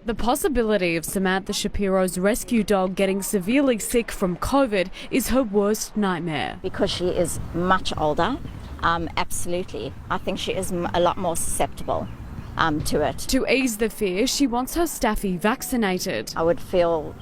The possibility of Samantha Shapiro's rescue dog getting severely sick from COVID is her worst nightmare. Because she is much older, absolutely. I think she is a lot more susceptible to it. To ease the fear, she wants her staffy vaccinated. I would feel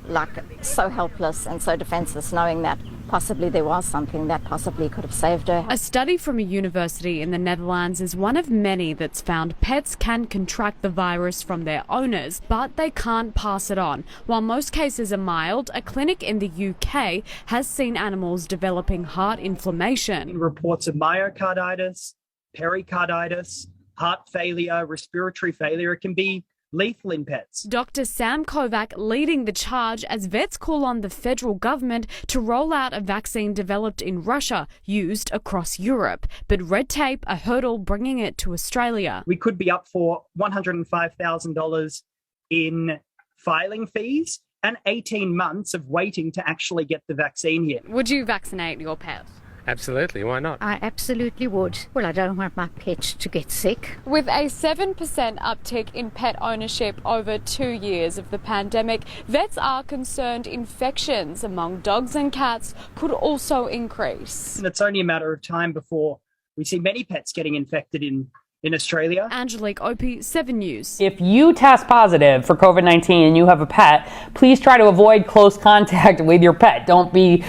like so helpless and so defenseless knowing that possibly there was something that possibly could have saved her. A study from a university in the Netherlands is one of many that's found pets can contract the virus from their owners, but they can't pass it on. While most cases are mild, a clinic in the UK has seen animals developing heart inflammation. Reports of myocarditis, pericarditis, heart failure, respiratory failure. It can be lethal in pets. Dr. Sam Kovac leading the charge as vets call on the federal government to roll out a vaccine developed in Russia, used across Europe. But red tape, a hurdle bringing it to Australia. We could be up for $105,000 in filing fees and 18 months of waiting to actually get the vaccine here. Would you vaccinate your pet? Absolutely, why not? I absolutely would. Well, I don't want my pet to get sick. With a 7% uptick in pet ownership over 2 years of the pandemic, vets are concerned infections among dogs and cats could also increase. And it's only a matter of time before we see many pets getting infected in Australia. Angelique Opie, 7 News. If you test positive for COVID-19 and you have a pet, please try to avoid close contact with your pet. Don't be,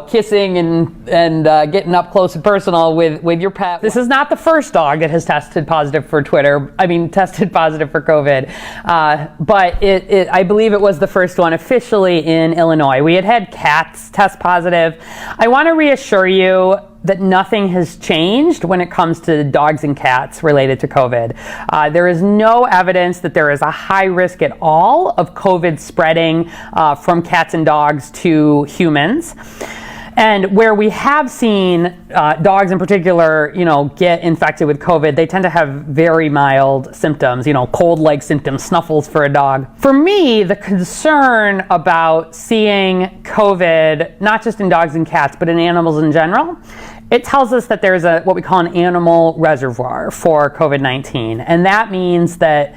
kissing and getting up close and personal with your pet. This is not the first dog that has tested positive for tested positive for COVID. But I believe it was the first one officially in Illinois. We had cats test positive. I want to reassure you that nothing has changed when it comes to dogs and cats related to COVID. There is no evidence that there is a high risk at all of COVID spreading from cats and dogs to humans. And where we have seen dogs in particular, get infected with COVID, they tend to have very mild symptoms, cold-like symptoms, snuffles for a dog. For me, the concern about seeing COVID, not just in dogs and cats, but in animals in general, it tells us that there's what we call an animal reservoir for COVID-19. And that means that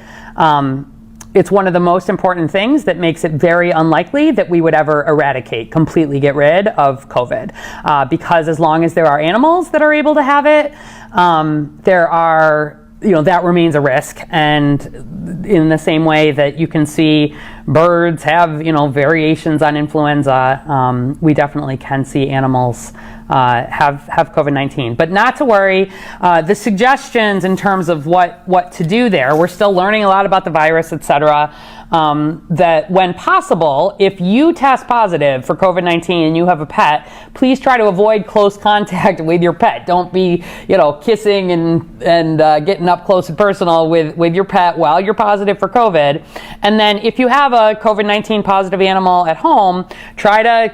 it's one of the most important things that makes it very unlikely that we would ever completely get rid of COVID. Because as long as there are animals that are able to have it, that remains a risk. And in the same way that you can see birds have, variations on influenza, we definitely can see animals have COVID-19. But not to worry, the suggestions in terms of what to do there, we're still learning a lot about the virus, etc. That when possible, if you test positive for COVID-19 and you have a pet, please try to avoid close contact with your pet. Don't be, kissing and getting up close and personal with your pet while you're positive for COVID. And then if you have a COVID-19 positive animal at home, try to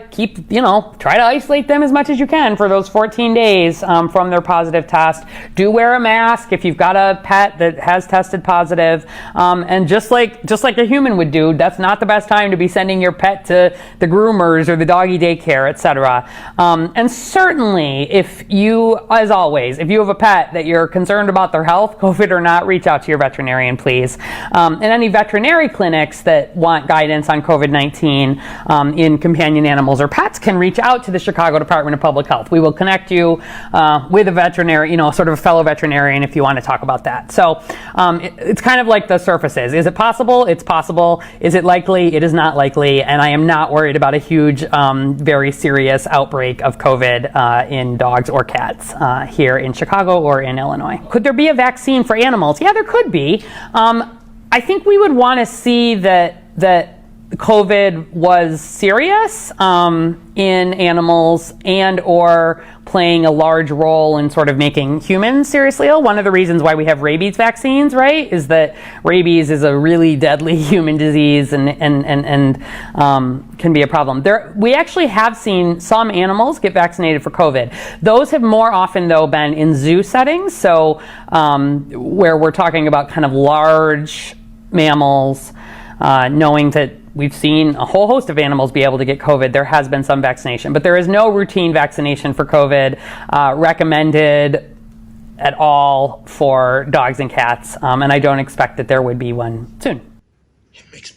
isolate them as much as you can for those 14 days from their positive test. Do wear a mask if you've got a pet that has tested positive. And just like a human would do, that's not the best time to be sending your pet to the groomers or the doggy daycare, etc. And certainly, if you have a pet that you're concerned about their health, COVID or not, reach out to your veterinarian, please. And any veterinary clinics that want guidance on COVID-19 in companion animals or pets can reach out to the Chicago Department of Public Health. We will connect you with a veterinary, sort of a fellow veterinarian if you want to talk about that. So it's kind of like the surface is. Is it possible? It's possible. Is it likely? It is not likely. And I am not worried about a huge, very serious outbreak of COVID in dogs or cats here in Chicago or in Illinois. Could there be a vaccine for animals? Yeah, there could be. I think we would want to see that COVID was serious in animals and or playing a large role in sort of making humans seriously ill. One of the reasons why we have rabies vaccines, right, is that rabies is a really deadly human disease and can be a problem. We actually have seen some animals get vaccinated for COVID. Those have more often, though, been in zoo settings, so where we're talking about kind of large mammals, knowing that we've seen a whole host of animals be able to get COVID. There has been some vaccination, but there is no routine vaccination for COVID recommended at all for dogs and cats, and I don't expect that there would be one soon. It makes